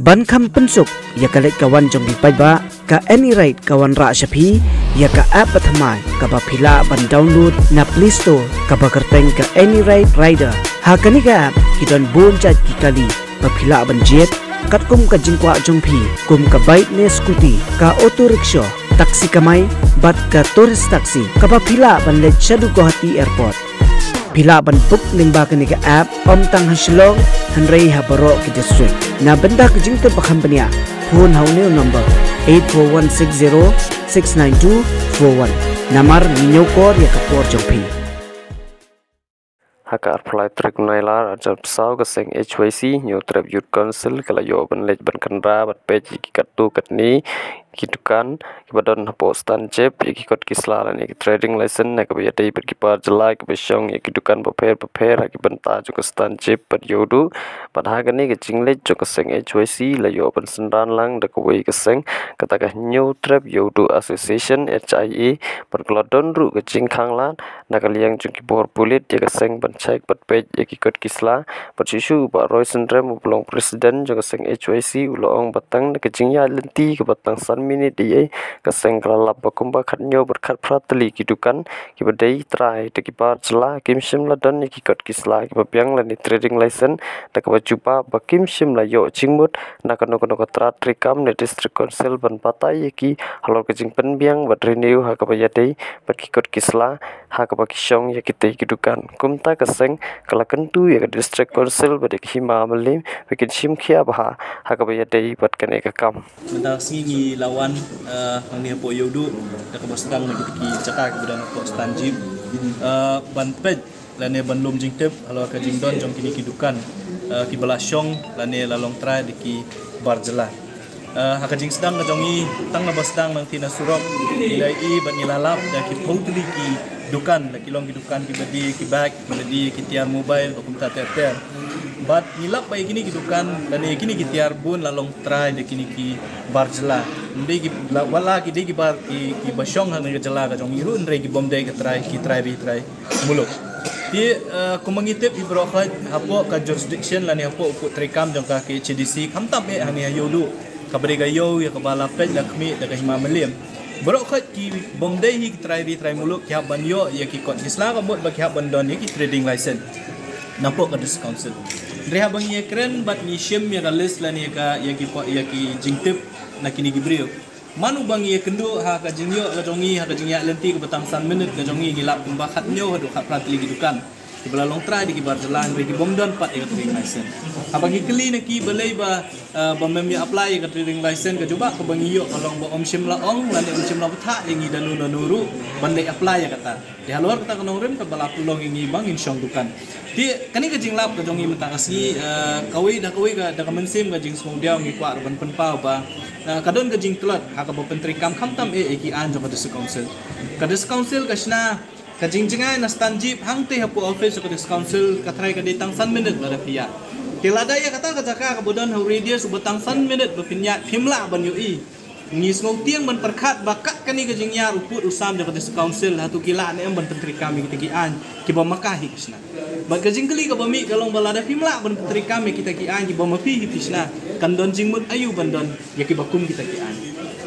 ban kham pensuk ya kalet kawan jong di ba ka any right kawan ra shapi ya ka app pathamai ka ba phila ban download na Play Store ka ba kerteng ka any right rider ha kani ka app hidon bon chat ki kali ba phila ban jet kat kum ka jingkwa jong phi kum ka bike ne scooty ka auto rickshaw taksi kamai bat ka tourist taxi ka ba phila ban le chadu Guwahati airport Pila ban book ning ba kani ka app tang haslong hanrei ha baro ki district na benda ka jing te pakham bania phone haune number 8416069241 namar ninyo kor ya ka por jongpi haka apply trick nailar ajab saw ka seng HYC new trap youth council kala yo ban lej ban kanra bat page ki katu katni ki dukan ki badon postan chep ki kot ki slala ni trading license na ka ba yate per ki par jalai ka besong ki dukan ba pher ki banta jo ka stan chep pat yodu pat ha ka ni ka jinglej jo ka seng HYC la yo ban sandan lang da ka wei ka seng kata ka new trap yodu association HIA par klodon ru ka jing khang lan na ka liang jo ki bor pulit ya ka seng ban check pat page ya ki kot kisla pat shishu ba roy sendrem ulong president jo ka seng HYC ulong batang na ka jingya lenti ka batang san minute ye ka seng kala bakumba khatnyo berkhat pratli ki dukan ki badai try te ki par chla kim sim la dan ki kot kisla ki bapiang la ni trading license ta ka chupa bakim sim la yo chingmut na ka no ka tra trikam ne district council ban patai ye ki halor ka jing pen biang bat renew ha ka ba yate bat ki kot kisla ha ka ba ki shong ye ki te ki dukan kumta ka seng kala kentu ye ka district council bat ki hima malim bikin sim khia ba ha ka ba yate bat kane ka kam mentang singi lawan ang niya po yodu da kabastang nagitiki caka kemudian po stanjib ban ped lane ban lum jingtep halo ka jingdon jong kini kidukan ki balasyong lane lalong try diki barjela haka jing sedang ngajongi tang na bastang nang tina surok ilai ban nilalap da ki potli ki dukan da kilong kidukan ki badi ki bag badi ki tiar mobile ko kumta ter bat nilap bai kini kidukan dan kini kitiar bun lalong try de kini ki barjela ndai ki wala ki de ki bar ki basyong hang ga jela ga jong iru ndai ki bom de ki try muluk ti kumangitip ibro khat hapo ka jurisdiction lani hapo ku trikam jong ka ki CDC kamtam e hani yodu kabri ga yo ya kabala pej lakmi da ka hima malim bro khat ki bom de hi try muluk ya banyo ya ki kot isla ka bot ba ki ban don ki trading license nampak ke council reha bang ye kren bat ni shem ya galis lan ya ka ya ki jingtip na kini gibrio manu bang ye kendo ha ka jingyo ka jongi ha ka jingya lenti ke batang san minute ka jongi gilap kumbakat nyo ha do ka pratli gidukan di belalong try di kibar jalan bagi bomdon pat ya trading license abang ikli na ki balai ba bamem ya apply ya trading license ka coba ka bang iyo kalong ba om shim la ong lan om shim la batha yang danu nuru bandai apply ya kata di halor kata kanong rem ka balapulong yang bang insyong dukan di kani ka jinglap ka jongi mata kasi kawi da ka mensim ka jing smudiaw ngi kwa ban penpau ba kadon ka jing tulat ha ka pentri kam khamtam ki an jo ka council ka shna ka jingjingai na stanjip hangte hapu office ka council ka try ka ditang san minute la pia tilada ya kata ka jaka ka bodon ha radius batang san minute ba pinya phimla ban yui ngis ngau tiang ban perkhat bakat kani ka jingya uput usam ka council hatu kila ne ban pentri kami kita ki an ki ba makahi kisna ba ka jingkeli ka bami kalong balada phimla ban pentri kami kita ki an ki ba mapi kisna kandon jingmut ayu bandon ya ki bakum kita ki an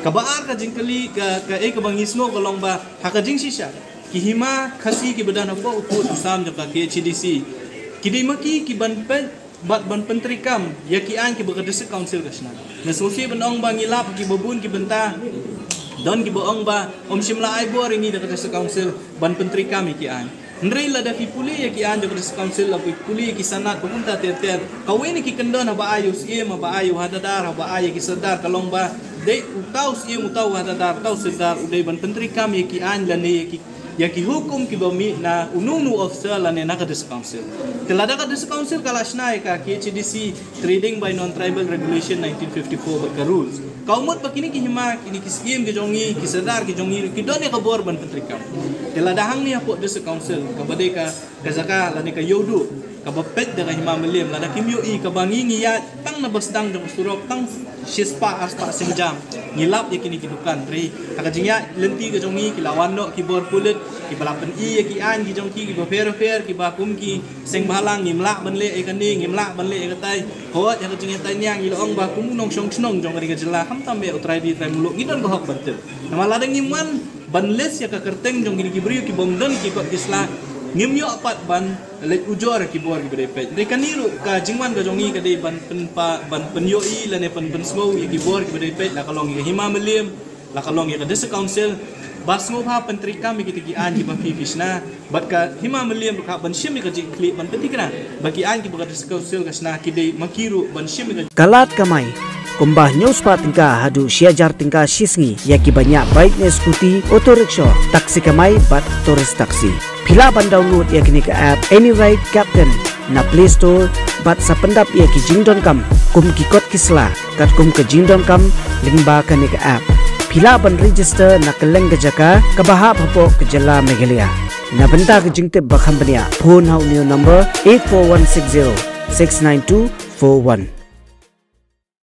kabaar ka jingkeli ka ka bangis no kalong ba ha ka jing sisa kihima khasi ki badan apa uput usam jaka ki CDC kidi maki ki ban pen bat ban pentri kam ya ki an ki bagada se council kasna na sosi banong ba ngilap ki babun ki benta don ki boong ba om simla ai bo ringi da se council ban pentri kam ki an ndrei la da fi puli ya ki an da se council la puli ki sanat pupunta ter kawin ki kendon ba ayu sie ma ba ayu hadadar ba ayu ki sedar kalong ba dei utau sie utau hadadar tau sedar udai ban pentri kam ya ki an la ne ya ki hukum ki bami na ununu officer la ne nakada council kelada kada council kalashna ka ki CDC trading by non tribal regulation 1954 ka rules kaumot pakini ki hima kini ki scheme ki jongi ki sadar ki jongi ki done ka bor ban petrikam kelada hang ni hapo de council ka bade ka kazaka la ne ka yodu kabapet dengan hima meliam lada kimyo I kabangi ngiya tang na basdang jong surok tang shispa aspa singjam ngilap ya kini kidukan ri akajingya lenti ke jongi kilawan no kibor pulut kibalapan I ya ki an ki jong ki kibafer ki bakum ki seng balang ngimla banle e kani ngimla banle e katai hot ya kajingya tanyang ilong bakum nong shong snong jong kari kajela ham tambe utrai di trai muluk ngidon ko hok bantel nama lada ngiman banles ya kakerteng jong kini kibriu ki bomdon ki kot kisla ngimyo apat ban lek ujor ki bor ki berepet de kaniru ka jingwan ka jongi ka de ban penyo I lane pen smo ki bor ki berepet la kalong ki hima melim la kalong ki desa council bas ngo ha pentri kami ki tigi an ki ba fishna bat ka hima melim ka ban shim ka ji kli ban petikna bagi an ki ba desa council ka sna ki de makiru ban shim ka Kalat kamai kumbah nyuspa tingka hadu siajar tingka sisngi yaki banyak baiknya skuti oto rickshaw taksi kamai bat tourist taksi Pila ban download ya kini ke app AnyRide Captain na Play Store bat sa pendap ya ki jingdon kam kum ki kot kisla kat kum ke jingdon kam lingba kani ke app Pila ban register na keleng ke jaka kabaha papo ke jala Meghalaya na benta ke jingtip bakham bania phone hau new number 84160 69241